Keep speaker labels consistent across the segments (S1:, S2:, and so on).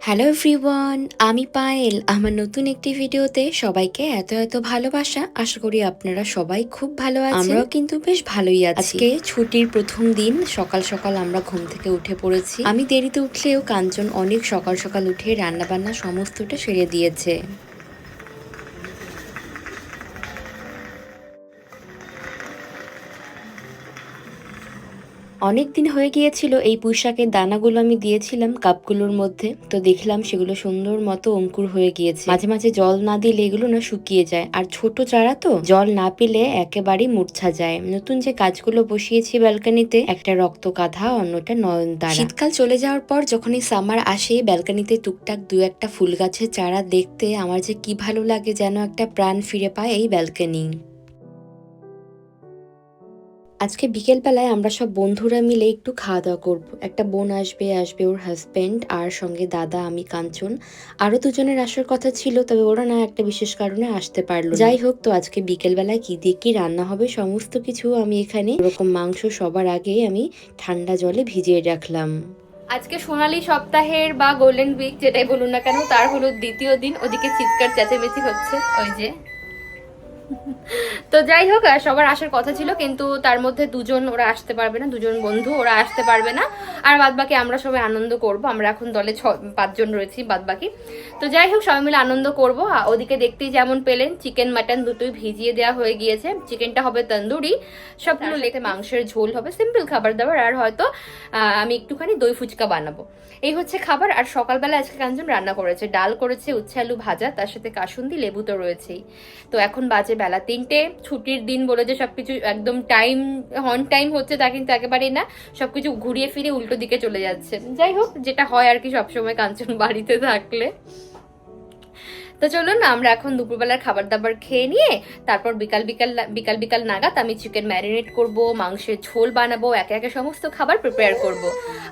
S1: Hello everyone, আমি পায়েল। আমার নতুন একটি ভিডিওতে সবাইকে এত এত ভালোবাসা। আশা করি আপনারা সবাই খুব ভালো আছেন। আমরাও কিন্তু বেশ ভালোই আছি। আজকে ছুটির প্রথম দিন, সকাল সকাল আমরা ঘুম থেকে উঠে পড়েছি। আমি দেরিতে উঠলেও কাঞ্চন অনেক সকাল সকাল উঠে রান্না বান্না সমস্তটা সেরে দিয়েছে। অনেক দিন হয়ে গিয়েছিল এই পুঁইশাকের দানাগুলো আমি দিয়েছিলাম কাপগুলোর মধ্যে, তো দেখলাম সেগুলো সুন্দর মতো অঙ্কুর হয়ে গিয়েছে। মাঝে মাঝে জল না দিলে এগুলো না শুকিয়ে যায়, আর ছোট চারা তো জল না পেলে একেবারেই মূর্ছা যায়। নতুন যে গাছগুলো বসিয়েছি ব্যালকনিতে, একটা রক্ত গাধা, অন্যটা নয়নতারা। শীতকাল চলে যাওয়ার পর যখনই সামার আসে, ব্যালকনিতে টুকটাক দু একটা ফুল গাছের চারা দেখতে আমার যে কি ভালো লাগে, যেন একটা প্রাণ ফিরে পায় এই ব্যালকনি। আজকে বিকেলবেলায় আমরা সব বন্ধুরা মিলে একটু খাওয়া দাওয়া করবো। একটা বোন আসবে ওর হাজবেন্ড, আর সঙ্গে দাদা, আমি, কাঞ্চন। আরো দুজনের আসার কথা ছিল, তবে ওরা না একটা বিশেষ কারণে আসতে পারলো না। যাই হোক, তো আজকে বিকেলবেলায় কি দিয়ে কি রান্না হবে সমস্ত কিছু আমি এখানে, এরকম মাংস সবার আগে আমি ঠান্ডা জলে ভিজিয়ে রাখলাম।
S2: আজকে সোনালী সপ্তাহের বা গোল্ডেন উইক যেটাই বলুন না কেন, তার হলো দ্বিতীয় দিন। ওদিকে চিৎকার চেঁচামেচি হচ্ছে, ওই যে। তো যাই হোক, সবার আসার কথা ছিল, কিন্তু তার মধ্যে দুজন ওরা আসতে পারবে না, দুজন বন্ধু ওরা আসতে পারবে না। আর বাদ বাকি আমরা সবাই আনন্দ করব। আমরা এখন দলে 5 জন রয়েছি বাদ বাকি। তো যাই হোক, সবাই মিলে আনন্দ করব। ওদিকে দেখতেই যেমন পেলেন, চিকেন মাটন দুটোই ভিজিয়ে দেওয়া হয়ে গিয়েছে। চিকেনটা হবে তন্দুরি, সবগুলো লেতে মাংসের ঝোল হবে, সিম্পল খাবার দাবার। আর হয়তো আমি একটুখানি দই ফুচকা বানাবো। এই হচ্ছে খাবার। আর সকালবেলা আজকে কাঞ্চন রান্না করেছে, ডাল করেছে, উচ্ছে আলু ভাজা, তার সাথে কাসুন্দি, লেবু তো রয়েছেই। তো এখন বাজে বেলা 3টে। ছুটির দিন বলে যে সবকিছু একদম টাইম অন টাইম হচ্ছে তা কিন্তু একেবারেই না। সবকিছু ঘুরিয়ে ফিরে উল্টো দিকে চলে যাচ্ছে। যাই হোক, যেটা হয় আর কি সবসময় কাঞ্চন বাড়িতে থাকলে। তো চলুন না, আমরা এখন দুপুরবেলার খাবার দাবার খেয়ে নিয়ে তারপর বিকাল বিকাল নাগাদ আমি চিকেন ম্যারিনেট করব, মাংসের ঝোল বানাবো, একে একে সমস্ত খাবার প্রিপেয়ার করব।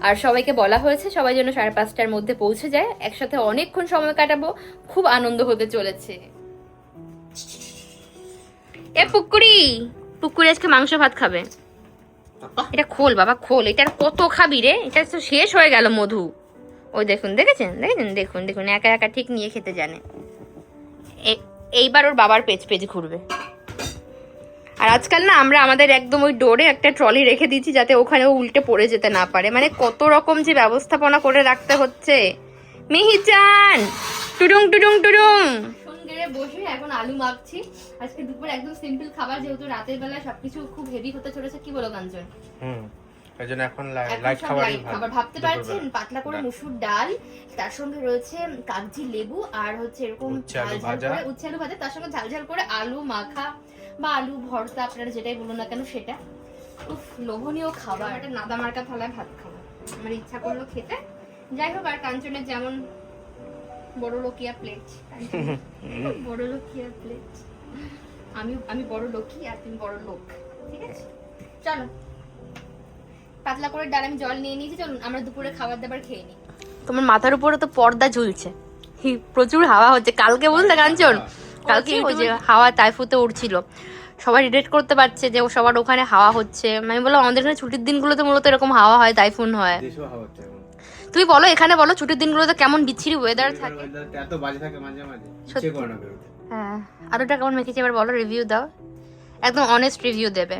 S2: আর সবাইকে বলা হয়েছে সবাই যেন 5:30টার মধ্যে পৌঁছে যায়, একসাথে অনেকক্ষণ সময় কাটাবো, খুব আনন্দ হতে চলেছে। এ পুকুরি, পুকুরি আজকে মাংস ভাত খাবে। এটা খোল বাবা, খোল। এটার কত খাবি রে? এটা তো শেষ হয়ে গেল মধু। ওই দেখুন, দেখেছেন দেখেছেন, দেখুন দেখুন, একা একা ঠিক নিয়ে খেতে জানে। এইবার ওর বাবার পেজ পেজ ঘুরবে। আর আজকাল না আমরা আমাদের একদম ওই ডোরে একটা ট্রলি রেখে দিয়েছি, যাতে ওখানে ও উল্টে পড়ে যেতে না পারে। মানে কত রকম যে ব্যবস্থাপনা করে রাখতে হচ্ছে। মিহিজান, টুডুং টুডুং টুডুং। সঙ্গে বসে এখন আলু মাখছি। আজকে দুপুরে একদম সিম্পল খাবার, যেহেতু রাতের বেলা সবকিছু খুব হেভি হতে চলেছে। কি বলো কাঞ্চন?
S3: এজন্য এখন লাইট খাবার
S2: ভাবতে পারছেন, পাতলা করে মুসুর ডাল, তার সঙ্গে রয়েছে কাগজি লেবু, আর হচ্ছে এরকম উচ্ছে আলু ভাজা, তার সঙ্গে ঝাল ঝাল করে আলু মাখা বা আলু ভর্তা, আপনারা যেটাই বলুন না কেন সেটা। উফ, লোভনীয় খাবার। একটা নাদা মার্কা থালায় ভাত খাবো, আমার ইচ্ছা করলো খেতে। যাই হোক, আর কাঞ্চনের যেমন বড় লোকিয়া প্লেট, বড় লোকিয়া প্লেট। আমি বড় লোকি আর তুমি বড় লোক, ঠিক আছে? চলো, পাতলা করে ডাল আমি জল নিয়ে নিয়েছি, চলুন আমরা দুপুরে খাবার দাবার খেয়ে নিই। তোমার মাথার উপরে তো পর্দা ঝুলছে, প্রচুর হাওয়া হচ্ছে। কালকে বুঝলে কাঞ্চন, কালকে ওই যে হাওয়া টাইফুতে উঠছিল, সবাই রিলেট করতে পারছে যে সবার ওখানে হাওয়া হচ্ছে। আমি বললাম আমাদের এখানে ছুটির দিনগুলোতে মূলত এরকম হাওয়া হয়, টাইফুন হয়। তুমি বলো, এখানে বলো ছুটির দিনগুলোতে কেমন বিচ্ছিরি ওয়েদার থাকে।
S3: এত বাজে থাকে মাঝে মাঝে, ইচ্ছে করে না বেরোতে।
S2: হ্যাঁ, আলুটা কেমন মেখেছি এবার বলো, রিভিউ দাও, একদম অনেস্ট রিভিউ দেবে।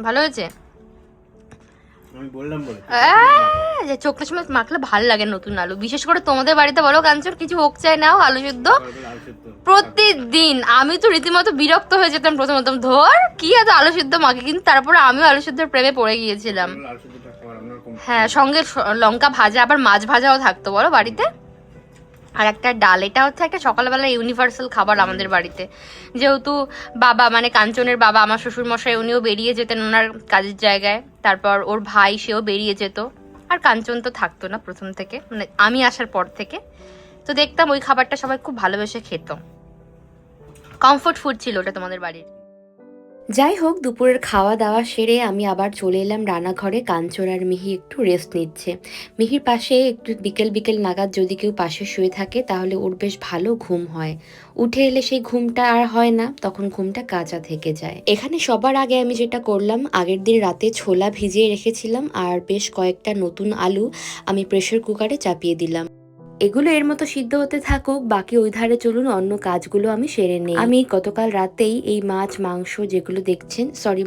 S2: ভালো হয়েছে?
S3: আমি বললাম বলে
S2: যে চোখের সময় মাখলে ভালো লাগে নতুন আলু, বিশেষ করে তোমাদের বাড়িতে বলো কাঞ্চন, কিছু হোক চাই নাও আলু সিদ্ধ প্রতিদিন। আমি তো রীতিমতো বিরক্ত হয়ে যেতাম প্রথমত, ধর কি এত আলু সিদ্ধ মাখি, কিন্তু তারপরে আমিও আলু সিদ্ধের প্রেমে পড়ে গিয়েছিলাম। হ্যাঁ, সঙ্গে লঙ্কা ভাজা, আবার মাছ ভাজাও থাকতো বলো বাড়িতে। আর একটা ডাল, এটা হচ্ছে একটা সকালবেলা ইউনিভার্সাল খাবার আমাদের বাড়িতে। যেহেতু বাবা, মানে কাঞ্চনের বাবা, আমার শ্বশুর মশাই, উনিও বেরিয়ে যেতেন ওনার কাজের জায়গায়, তারপর ওর ভাই সেও বেরিয়ে যেত, আর কাঞ্চন তো থাকতো না প্রথম থেকে, মানে আমি আসার পর থেকে। তো দেখতাম ওই খাবারটা সবাই খুব ভালোবেসে খেত, কমফোর্ট ফুড ছিল ওটা তোমাদের বাড়ির।
S1: যাই হোক, দুপুরের খাওয়া দাওয়া সেরে আমি আবার চলে এলাম রান্নাঘরে। কাঞ্চন আর মিহি একটু রেস্ট নিচ্ছে। মিহির পাশে একটু বিকেল বিকেল নাগাদ যদি কেউ পাশে শুয়ে থাকে তাহলে ওর বেশ ভালো ঘুম হয়। উঠে এলে সেই ঘুমটা আর হয় না, তখন ঘুমটা কাঁচা থেকে যায়। এখানে সবার আগে আমি যেটা করলাম, আগের দিন রাতে ছোলা ভিজিয়ে রেখেছিলাম, আর বেশ কয়েকটা নতুন আলু আমি প্রেসার কুকারে চাপিয়ে দিলাম। এগুলো এর মতো সিদ্ধ হতে থাকুক, বাকি ওই ধারে চলুন অন্য কাজগুলো আমি সেরে নেই। আমি গতকাল রাতেই এই মাছ মাংস যেগুলো দেখছেন,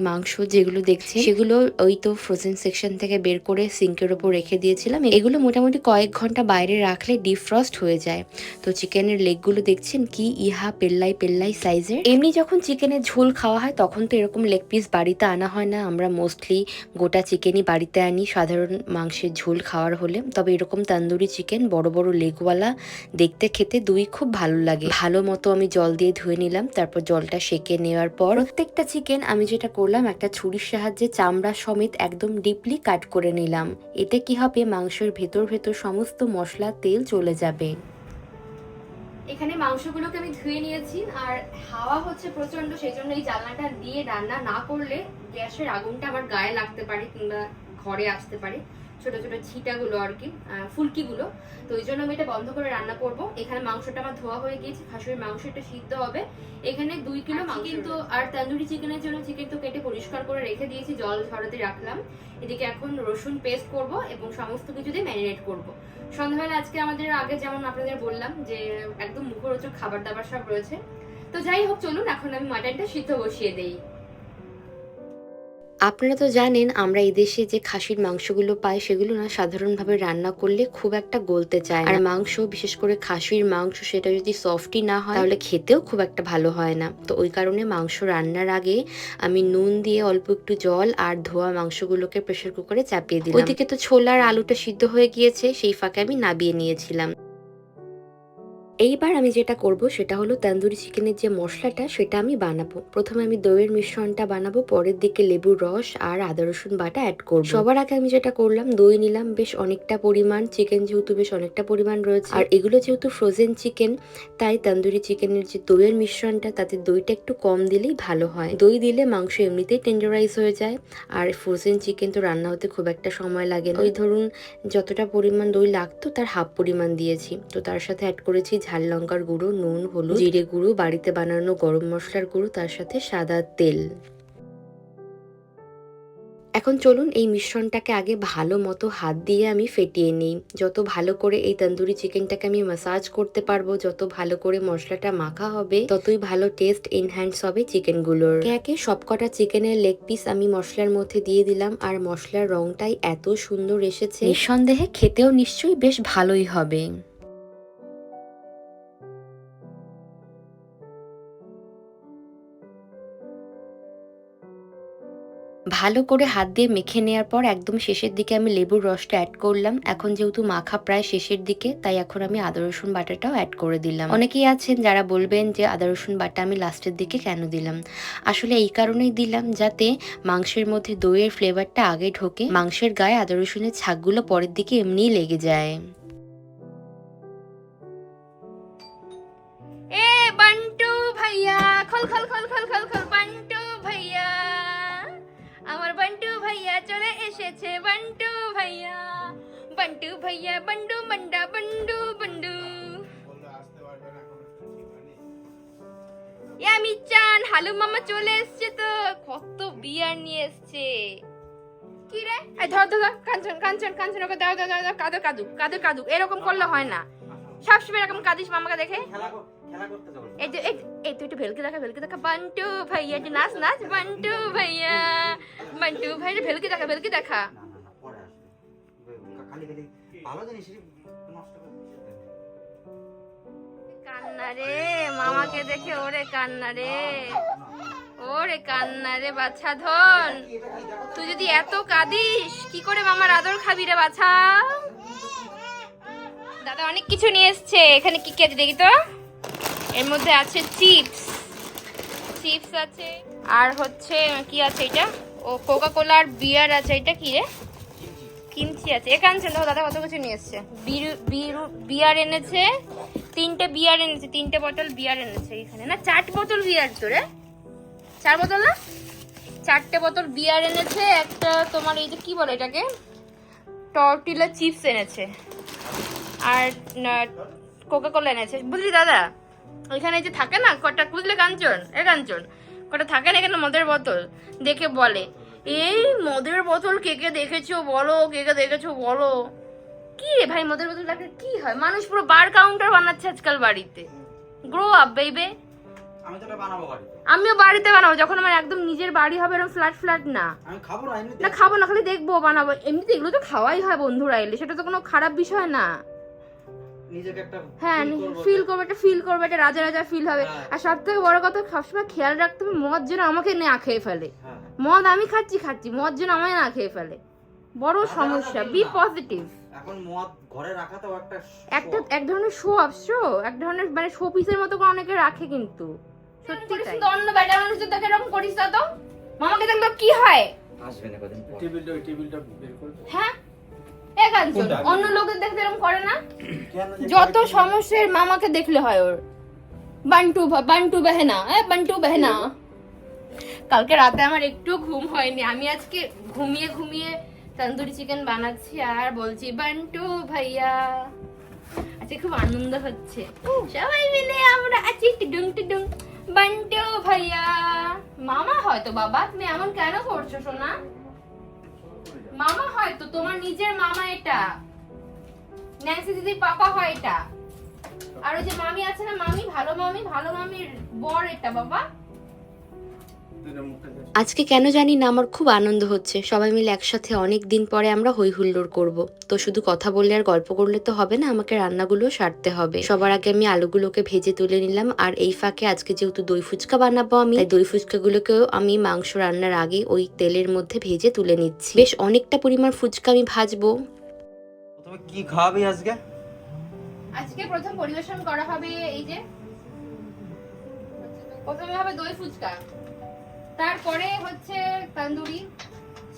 S1: মাংস যেগুলো দেখছেন সেগুলো ওই তো ফ্রোজেন সেকশন থেকে বের করে সিঙ্কের ওপর রেখে দিয়েছিলাম। এগুলো মোটামুটি কয়েক ঘন্টা বাইরে রাখলে ডিফ্রস্ট হয়ে যায়। তো চিকেনের লেগগুলো দেখছেন কি ইহা পেল্লাই পেল্লাই সাইজের। এমনি যখন চিকেনের ঝোল খাওয়া হয় তখন তো এরকম লেগ পিস বাড়িতে আনা হয় না, আমরা মোস্টলি গোটা চিকেনই বাড়িতে আনি সাধারণ মাংসের ঝোল খাওয়ার হলে। তবে এরকম তান্দুরি চিকেন বড় বড় লেগওয়ালা দেখতে খেতে দুই খুব ভালো লাগে। ভালো মতো আমি জল দিয়ে ধুয়ে নিলাম, তারপর জলটা সেকে নেওয়ার পর প্রত্যেকটা চিকেন আমি যেটা করলাম একটা ছুরির সাহায্যে চামড়া সমেত একদম ডিপলি কাট করে নিলাম। এতে কি হবে, মাংসের ভেতর ভেতর সমস্ত মশলা তেল চলে যাবে।
S2: এখানে মাংসগুলোকে আমি ধুয়ে নিয়েছি, আর হাওয়া হচ্ছে প্রচন্ড, সেই জন্য এই জানলাটা দিয়ে রান্না না করলে গ্যাসের আগুনটা আমার গায়ে লাগতে পারে কিংবা ঘরে আসতে পারে, ছোট ছোট ছিটাগুলো আর কি, ফুলকিগুলো। তো ওই জন্য আমি এটা বন্ধ করে রান্না করব। এখানে মাংসটা আমার ধোয়া হয়ে গিয়েছে, খাসির মাংস, এটা সিদ্ধ হবে। এখানে 2 কিলো কিন্তু, আর তন্দুরি চিকেনের জন্য চিকেন তো কেটে পরিষ্কার করে রেখে দিয়েছি, জল ঝরাতে রাখলাম। এদিকে এখন রসুন পেস্ট করব এবং সমস্ত কিছু দিয়ে ম্যারিনেট করব। সন্ধ্যাবেলা আজকে আমাদের আগে যেমন আপনাদের বললাম যে একদম মুখরোচক খাবার দাবার সব রয়েছে। তো যাই হোক, চলুন এখন আমি মাটনটা সিদ্ধ বসিয়ে দেই।
S1: আপনারা তো জানেন আমরা এই দেশে যে খাসির মাংসগুলো পাই সেগুলো না সাধারণভাবে রান্না করলে খুব একটা গলতে চায় না। আর মাংস, বিশেষ করে খাসির মাংস, সেটা যদি সফটই না হয় তাহলে খেতেও খুব একটা ভালো হয় না। তো ওই কারণে মাংস রান্নার আগে আমি নুন দিয়ে অল্প একটু জল আর ধোয়া মাংসগুলোকে প্রেসার কুকারে চাপিয়ে দিলাম। ওইদিকে তো ছোলার আলুটা সিদ্ধ হয়ে গিয়েছে, সেই ফাঁকে আমি নাবিয়ে নিয়েছিলাম। এইবার আমি যেটা করব সেটা হলো তন্দুরি চিকেনের যে মশলাটা সেটা আমি বানাবো। প্রথমে আমি দইয়ের মিশ্রণটা বানাবো, পরের দিকে লেবুর রস আর আদা রসুন বাটা অ্যাড করব। সবার আগে আমি যেটা করলাম, দই নিলাম বেশ অনেকটা পরিমাণ, চিকেন যেহেতু বেশ অনেকটা পরিমাণ রয়েছে আর এগুলো যেহেতু ফ্রোজেন চিকেন, তাই তন্দুরি চিকেনের যে দইয়ের মিশ্রণটা তাতে দইটা একটু কম দিলেই ভালো হয়। দই দিলে মাংস এমনিতেই টেন্ডারাইজ হয়ে যায়, আর ফ্রোজেন চিকেন তো রান্না হতে খুব একটা সময় লাগে না। ওই ধরুন যতটা পরিমাণ দই লাগতো তার হাফ পরিমাণ দিয়েছি। তো তার সাথে অ্যাড করেছি ঝাল লঙ্কার গুঁড়ো, নুন, হলুদ, জিরে গুঁড়ো, বাড়িতে বানানো গরম মশলার গুঁড়ো, তার সাথে সাদা তেল। এখন চলুন এই মিশ্রণটাকে আগে ভালো মতো হাত দিয়ে আমি ফেটিয়ে নিই। যত ভালো করে এই তন্দুরি চিকেনটাকে আমি মাসাজ করতে পারবো, যত ভালো করে মশলাটা মাখা হবে, ততই ভালো টেস্ট এনহ্যান্স হবে চিকেনগুলোর। একে সবকটা চিকেনের লেগ পিস আমি মশলার মধ্যে দিয়ে দিলাম, আর মশলার রংটাই এত সুন্দর এসেছে, নিঃসন্দেহে খেতেও নিশ্চয়ই বেশ ভালোই হবে। ভালো করে হাত দিয়ে মেখে নেওয়ার পর একদম শেষের দিকে আমি লেবুর রসটা অ্যাড করলাম। এখন যেহেতু মাখা প্রায় শেষের দিকে, তাই এখন আমি আদা রসুন বাটাটাও অ্যাড করে দিলাম। অনেকেই আছেন যারা বলবেন যে আদা রসুন বাটা আমি লাস্টের দিকে কেন দিলাম। আসলে এই কারণেই দিলাম যাতে মাংসের মধ্যে দইয়ের ফ্লেভারটা আগে ঢোকে, মাংসের গায়ে আদা রসুনের ছাকগুলো পরের দিকে এমনিই লেগে যায়।
S2: এ বান্টু ভাইয়া, খল খল খল খল খল খল, বান্টু ভাইয়া, আমার বান্টু ভাইয়া চলে এসেছে। বান্টু ভাইয়া, বান্টু ভাইয়া, বান্ডু বান্ডা, বান্ডু বান্ডু। আমি চান হালু মামা চলে এসছে, তো কত বিয়ার নিয়ে এসছে। কি রে, এই ধর ধর, কাঞ্চন কাঞ্চন কাঞ্চন, ওকে দাও দাও দাও, কাদু কাদু কাদু কাদু, এরকম করলে হয় না। সবসময় এরকম কাঁদিস মামাকে দেখে। এই যে এই তুই একটু ভেলকে দেখা, ভেলকে দেখা। বান্টু ভাইয়া, যে নাচ নাচ, বান্টু ভাইয়া, বান্টু ভাইয়া ভেলকে দেখা, ভেলকে দেখা। কান্না রে মামাকে দেখে, ওরে কান্না রে, ওরে কান্না রে বাছা ধন। তুই যদি এত কাঁদিস কি করে মামার আদর খাবি রে বাছা। দাদা অনেক কিছু নিয়ে এসছে। এখানে কি কি আছে দেখি তো। এর মধ্যে আছে চিপস, চিপস আছে, আর হচ্ছে কি আছে এটা, ও কোকা কোলার বিয়ার আছে। এটা কি রে, কিমচি আছে। এখানে দেখো দাদা কত কিছু নিয়ে এসছে। বিয়ার এনেছে, 3টে বিয়ার এনেছে, 3টে বোতল বিয়ার এনেছে। এখানে না 4 বোতল বিয়ার, তো রে 4 বোতল না, 4টে বোতল বিয়ার এনেছে। একটা তোমার এই যে কি বলে এটাকে, টর্টিলা চিপস এনেছে, আর কোকা কোলা এনেছে। বুঝলি দাদা, ওইখানে যে থাকে না কটা, বুঝলে কাঞ্চন, এ কাঞ্চন, কটা থাকে না এখানে মদের বোতল, দেখে বলে এই মদের বোতল কে কে দেখেছো বলো, কে কে দেখেছো বলো। কি রে ভাই মদের বোতল রাখলে কি হয়? মানুষ পুরো বার কাউন্টার বানাচ্ছে আজকাল বাড়িতে। Grow up baby.
S4: আমি তো এটা বানাবো বাড়িতে।
S2: আমিও বাড়িতে বানাবো, যখন আমার একদম নিজের বাড়ি হবে, এরকম ফ্ল্যাট ফ্ল্যাট না।
S4: আমি খাবো না এমনিতে।
S2: না খাবো না, খালি দেখবো, বানাবো। এমনিতে এগুলো তো খাওয়াই হয় বন্ধুরা এলে, সেটা তো কোনো খারাপ বিষয় না।
S4: নিজেকে একটা
S2: হ্যাঁ ফিল করবে, একটা ফিল করবে, একটা রাজা রাজা ফিল হবে। আর সব থেকে বড় কথা, সবসময় খেয়াল রাখতে হবে মদ যেন আমাকে না খেয়ে ফেলে। মদ আমি খাচ্ছি, মদ যেন আমায় না খেয়ে ফেলে, বড় সমস্যা। B positive.
S4: এখন মদ ঘরে রাখা তো
S2: এক ধরনের শো অফ, এক ধরনের মানে শো পিসের মতো করে অনেকে রাখে, কিন্তু সত্যি তাই। অন্য বেটা মানুষদের দেখে এরকম করিস না তো, মামাকে দেখলে কি হয়?
S4: আসবে না কদিন পর।
S3: টেবিলটা বের করে দে।
S2: হ্যাঁ অন্য লোকের দেখতে এরকম করে না।
S4: কেন যে
S2: যত সমস্যার মামাকে দেখলে হয় ওর। বান্টু বেহেনা, বান্টু বেহেনা। কালকে রাতে আমার একটু ঘুম হয়নি, আমি আজকে ঘুমিয়ে তন্দুরি চিকেন বানাচ্ছি আর বলছি বান্টু ভাইয়া। আজকে খুব আনন্দ হচ্ছে, সবাই মিলে আমরা আছি টিডুং বান্টু ভাইয়া। মামা হয়তো বাবা, তুমি এমন কেন করছো সোনা? মামা হয়তো, তোমার নিজের মামা এটা, ন্যান্সি দিদির পাপা হয় এটা। আর ওই যে মামি আছে না, ভালো মামির বর এটা বাবা।
S1: আজকে কেন জানি না আমার খুব আনন্দ হচ্ছে, সবাই মিলে একসাথে অনেক দিন পরে আমরা হই হুল্লোড় করবো। তো শুধু কথা বললে আর গল্প করলে তো হবে না, আমাকে রান্নাগুলো সারতে হবে। সবার আগে আমি আলুগুলোকে ভেজে তুলে নিলাম, আর এই ফাঁকে আজকে যেহেতু দই ফুচকা বানাবো আমি, তাই দই ফুচকাগুলোকেও আমি মাংস রান্নার আগে ওই তেলের মধ্যে ভেজে তুলে নিচ্ছি। বেশ অনেকটা পরিমাণ ফুচকা আমি ভাজবো।
S4: তুমি কি খাওয়াবি আজকে?
S2: আজকে প্রথম পরিবেশন করা হবে এই যে, প্রথমে হবে দই ফুচকা, তারপরে হচ্ছে তন্দুরি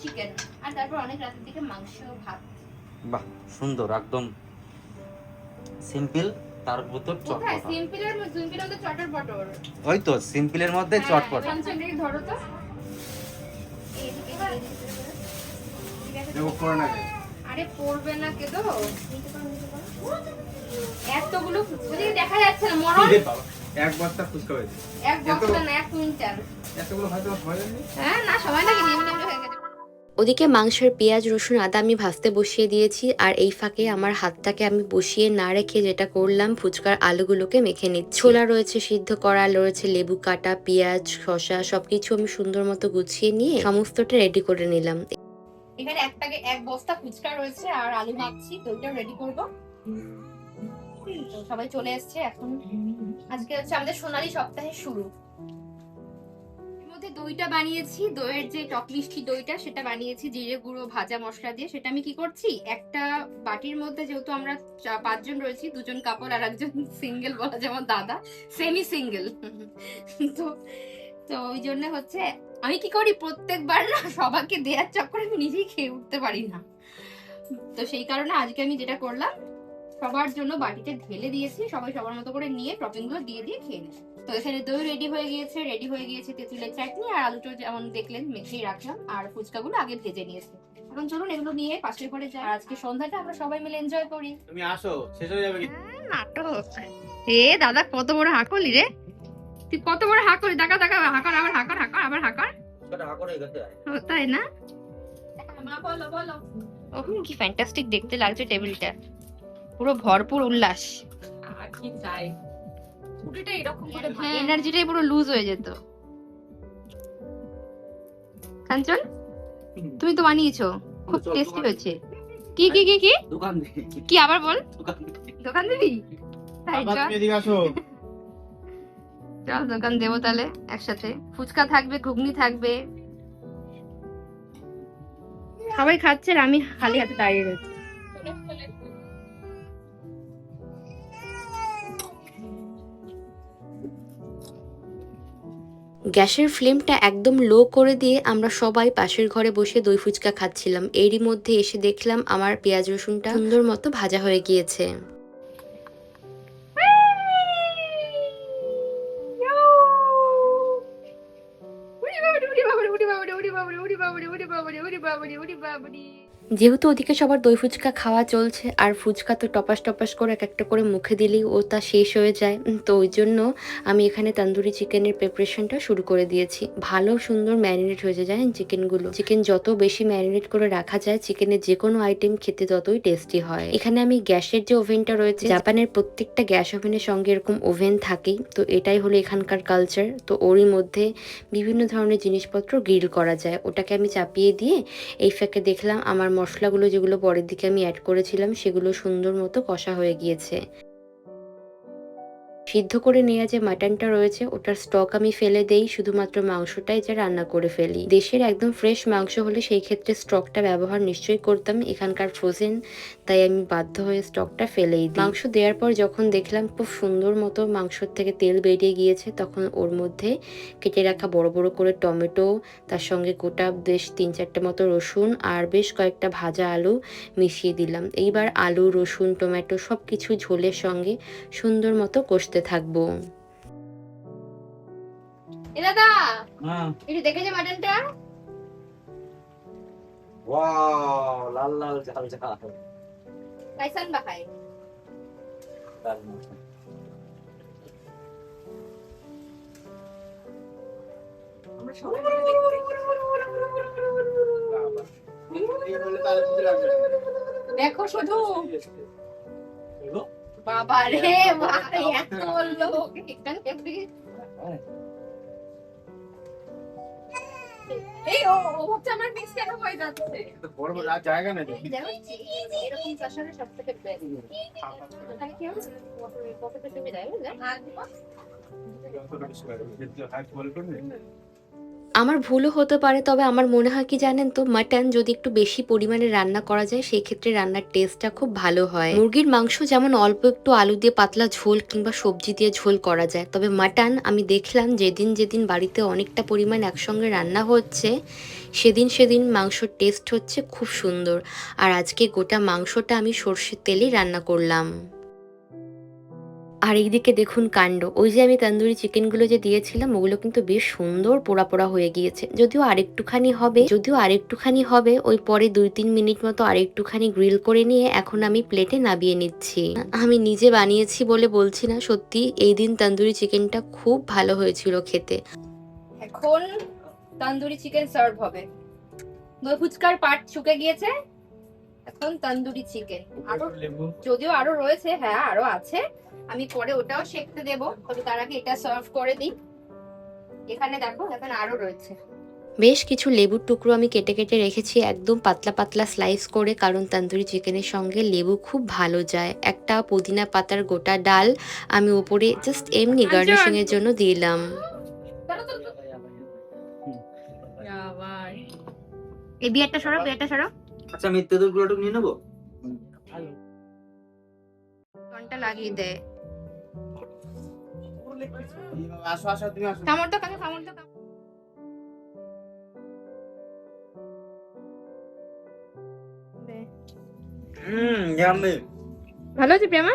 S2: চিকেন, আর তারপর অনেক রাতের দিকে মাংস ভাত।
S4: বাহ সুন্দর, একদম সিম্পল, তার ভিতর
S2: কোথায়
S4: চটপটা।
S2: সিম্পলের মধ্যে চটর পটর।
S4: ওই তো সিম্পলের মধ্যে চটপটা।
S2: কনসেন্ট্রেট ধরো তো, এইদিকে
S3: দেখো করে না কেন?
S2: আরে পড়বে না কে তো, এতগুলো ফুচকা দেখা যাচ্ছে না মরণ।
S3: এ বাবা, এক বস্তা ফুচকা হয়েছে।
S2: এক বস্তা না, 1 কুইন্টাল।
S3: এতগুলো হয়তো হয় না।
S2: হ্যাঁ না, সময় লাগে, নিয়ে হয়ে গেছে।
S1: ওদিকে মাংসের পেঁয়াজ রসুন আদা আমি ভাজতে বসিয়ে দিয়েছি, আর এই ফাঁকে আমার হাতটাকে আমি বসিয়ে না রেখে যেটা করলাম, ফুচকার আলুগুলোকে মেখে নিচ্ছি। ছোলা রয়েছে সিদ্ধ করা, রয়েছে লেবু কাটা, পেঁয়াজ, শসা, সবকিছু আমি সুন্দর মতো গুছিয়ে নিয়ে সমস্তটা রেডি করে নিলাম।
S2: এখানে এক বস্তা ফুচকা রয়েছে আর আলু মাখছি, তো ওইটা রেডি করবো। তো সবাই চলে এসেছে এখন। আজকে হচ্ছে আমাদের সোনালী সপ্তাহের শুরু। এর মধ্যে দইটা বানিয়েছি, দইয়ের যে টক মিষ্টি দইটা সেটা বানিয়েছি জিরে গুঁড়ো ভাজা মশলা দিয়ে। সেটা আমি কি করছি, একটা বাটির মধ্যে, যেহেতু আমরা 5 জন রয়েছি, 2 জন কাপড় আর একজন সিঙ্গেল বলা, যেমন দাদা সেমি সিঙ্গেল, তো ওই জন্য হচ্ছে আমি কি করি, প্রত্যেকবার না সবাইকে দেওয়ার চক্করে আমি নিজেই খেয়ে উঠতে পারি না। তো সেই কারণে আজকে আমি যেটা করলাম, সবার জন্য বাটিতে ঢেলে দিয়েছি, সবাই সবার মতো করে নিয়ে টপিং গুলো দিয়ে খেয়ে নেয়। তো এখানে দই রেডি হয়ে গিয়েছে, তেঁতুলের চাটনি আর আলুটা যেমন দেখলেন মেখেই রাখলাম, আর ফুচকাগুলো আগে ভেজে নিয়েছি। এখন চলুন এগুলো নিয়ে পাশের ঘরে যাই, আর আজকে সন্ধ্যাটা আমরা সবাই মিলে এনজয় করি।
S3: তুমি আসো, শেষ হয়ে যাবে কি?
S2: নাটক। দাদা কত বড় হাঁকলি রে, তুই কত বড় হাঁকলি, দেখা হাঁকর, আবার হাঁকর, আবার হাঁকর, তাই না? বলো কি ফ্যান্টাস্টিক দেখতে লাগছে টেবিলটা, পুরো ভরপুর উল্লাস। এনার্জিটাই পুরো লুজ হয়ে যেত। কাঞ্চন তুমি তো বানিয়েছো, খুব টেস্টি হয়েছে। কি কি কি কি
S4: দোকান
S2: কি আবার বল, দোকান দিবি? তাই
S3: আবার তুমি এদিকে আসো।
S2: চল দোকান দেবো তাহলে একসাথে। ফুচকা থাকবে, ঘুগনি থাকবে, সবাই খাচ্ছে আর আমি খালি হাতে দাঁড়িয়ে রয়েছি।
S1: গ্যাসের ফ্লেমটা একদম লো করে দিয়ে আমরা সবাই পাশের ঘরে বসে দই ফুচকা খাচ্ছিলাম। এরই মধ্যে এসে দেখলাম আমার পেঁয়াজ রসুনটা সুন্দর মতো ভাজা হয়ে গিয়েছে। যেহেতু ওদিকে সবার দই ফুচকা খাওয়া চলছে আর ফুচকা তো টপাস টপাস করে এক একটা করে মুখে দিলেই ও তা শেষ হয়ে যায়, তো ওই জন্য আমি এখানে তন্দুরি চিকেনের প্রিপারেশনটা শুরু করে দিয়েছি। ভালো সুন্দর ম্যারিনেট হয়েছে জানেন চিকেনগুলো। চিকেন যত বেশি ম্যারিনেট করে রাখা যায় চিকেনের যে কোনো আইটেম খেতে ততই টেস্টি হয়। এখানে আমি গ্যাসের যে ওভেনটা রয়েছে, জাপানের প্রত্যেকটা গ্যাস ওভেনের সঙ্গে এরকম ওভেন থাকেই, তো এটাই হলো এখানকার কালচার। তো ওরই মধ্যে বিভিন্ন ধরনের জিনিসপত্র গ্রিল করা যায়, ওটাকে আমি চাপিয়ে দিয়ে এই ফাঁকে দেখলাম আমার মশলাগুলো যেগুলো পরের দিকে আমি অ্যাড করেছিলাম সেগুলো সুন্দর মতো কষা হয়ে গিয়েছে। সিদ্ধ করে নেওয়া যে মাটনটা রয়েছে ওটার স্টক আমি ফেলে দেই, শুধুমাত্র মাংসটাই যা রান্না করে ফেলি। দেশের একদম ফ্রেশ মাংস হলে সেই ক্ষেত্রে স্টকটা ব্যবহার নিশ্চয়ই করতাম, এখানকার ফ্রোজেন, তাই আমি বাধ্য হয়ে স্টকটা ফেলেই দিই। মাংস দেওয়ার পর যখন দেখলাম খুব সুন্দর মতো মাংসর থেকে তেল বেরিয়ে গিয়েছে, তখন ওর মধ্যে কেটে রাখা বড় বড় করে টমেটো, তার সঙ্গে গোটা বেশ 3-4টে মতো রসুন আর বেশ কয়েকটা ভাজা আলু মিশিয়ে দিলাম। এইবার আলু, রসুন, টমেটো সবকিছু ঝোলের সঙ্গে সুন্দর মতো কষতে থাকবো।
S2: এ দাদা
S4: হুম,
S2: একটু দেখে যে মাটনটা।
S4: ওয়াও, লাল লাল ঝাল ঝাল।
S2: কাইসান বা খাই
S3: আমরা সবাই মিলে দেখতে। বাবা। এই বলে তার বুঝে লাগবে।
S2: দেখো শুধু
S3: এলো?
S2: বাবা রে ভাই এত লোক এখানে কেমনি এই ও হচ্ছে আমার মিস কেন হয়ে যাচ্ছে
S3: তো বড় বড় জায়গা নেই।
S2: এরকম চাষারে সবথেকে বেস্ট তাহলে কি হবে কতটা তুমি দেয় না
S1: আমার ভুলও হতে পারে, তবে আমার মনে হয় কি জানেন তো, মাটন যদি একটু বেশি পরিমাণে রান্না করা যায় সেই ক্ষেত্রে রান্নার টেস্টটা খুব ভালো হয়। মুরগির মাংস যেমন অল্প একটু আলু দিয়ে পাতলা ঝোল কিংবা সবজি দিয়ে ঝোল করা যায়, তবে মাটন আমি দেখলাম যেদিন যেদিন বাড়িতে অনেকটা পরিমাণ একসঙ্গে রান্না হচ্ছে সেদিন মাংসর টেস্ট হচ্ছে খুব সুন্দর। আর আজকে গোটা মাংসটা আমি সর্ষের তেলেই রান্না করলাম। আর এইদিকে দেখুন কাণ্ড, ওই যে আমি তন্দুরি চিকেনগুলো যে দিয়েছিলাম ওগুলো কিন্তু বেশ সুন্দর পোড়া পোড়া হয়ে গিয়েছে। যদিও আরেকটুখানি হবে ওই পরে 2-3 মিনিট মতো আরেকটুখানি গ্রিল করে নিয়ে এখন আমি প্লেটে নামিয়ে নিচ্ছি। আমি নিজে বানিয়েছি বলে বলছি না, সত্যি এই দিন তন্দুরি চিকেনটা খুব ভালো হয়েছিল খেতে।
S2: এখন তন্দুরি চিকেন সার্ভ হবে। দই ফুচকার পার্ট শুকে গিয়েছে, এখন তন্দুরি চিকেন। আরো যদিও আরো রয়েছে, হ্যাঁ আরো আছে, আমি পরে ওটাও সেঁকতে দেবো, তবে তার আগে এটা সার্ভ করে দিই। এখানে দেখো এখন আরো রয়েছে।
S1: বেশ কিছু লেবুর টুকরো আমি কেটে কেটে রেখেছি একদম পাতলা পাতলা স্লাইস করে, কারণ তন্দুরি চিকেনের সঙ্গে লেবু খুব ভালো যায়। একটা পুদিনা পাতার গোটা ডাল আমি উপরে জাস্ট এমনি গার্নিশিং এর জন্য দিলাম।
S2: এই বিয়ারটা সরাও, বিয়ারটা সরাও।
S4: আচ্ছা, আমি তেঁতুল গুঁড়োটা নিয়ে নেবো।
S2: ঘন্টা লাগিয়ে দে।
S3: আসো আসো তুমি আসো।
S2: কামড় তো কামড় কামড় তো
S4: ইয়াম্মি।
S2: ভালো আছে প্রেমা?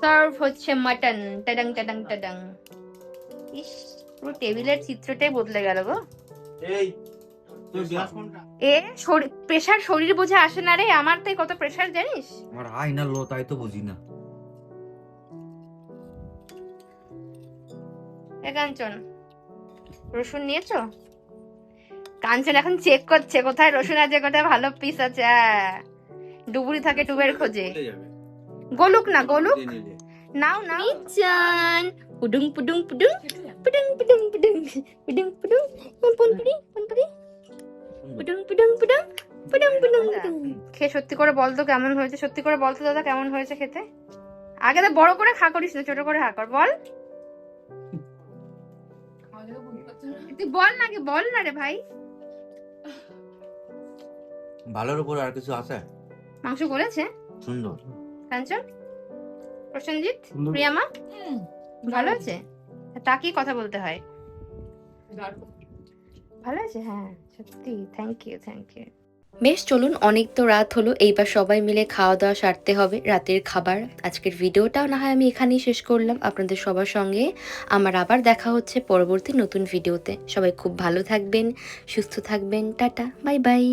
S2: সার্ভ হচ্ছে মাটন। টাডাং টাডাং টাডাং। ইস, পুরো টেবিলের চিত্রটাই বদলে গেল গো।
S3: এই তুমি গ্লাস কোনটা?
S2: প্রেসার শরীর বোঝা আসে না রে, আমার তাই কত প্রেসার জানিস।
S4: আমার হাই না লো তাই তো বুঝি না।
S2: কাঞ্চন রসুন নিয়েছো? কাঞ্চন এখন চেক করছে কোথায় রসুন আছে, কোথায় ভালো পিস আছে। ডুবুরি থাকে টুবের খোঁজে।
S3: চলে যাবে।
S2: গোলুক না গোলুক,
S3: দিয়ে নিলে।
S2: নাও নাও। চান পুডুং পুডুং পুডুং পুডুং পুডুং পুডুং পুডুং পুডুং পুনপুরি পুনপুরি পুডুং পুডুং পুডুং পুডুং পুডুং পুডুং। খেয়ে সত্যি করে বল তো কেমন হয়েছে, সত্যি করে বল তো দাদা কেমন হয়েছে খেতে। আগে তো বড় করে খা করিস না, ছোট করে খা কর, বল। তুই বল না, আগে বল না রে ভাই।
S4: ভালোর উপর আর কিছু আছে?
S2: মাংস গলেছে
S4: সুন্দর।
S2: কাঞ্চন, প্রসেনজিৎ, প্রিয়ামা ভালো আছে? তা কি কথা বলতে হয়, ভালো আছে? হ্যাঁ সত্যি, থ্যাংক ইউ থ্যাংক ইউ।
S1: বেশ চলুন, অনেক তো রাত হলো, এইবার সবাই মিলে খাওয়া দাওয়া সারতে হবে, রাতের খাবার। আজকের ভিডিওটাও না হয় আমি এখানেই শেষ করলাম আপনাদের সবার সঙ্গে। আমার আবার দেখা হচ্ছে পরবর্তী নতুন ভিডিওতে। সবাই খুব ভালো থাকবেন, সুস্থ থাকবেন, টাটা, বাই বাই।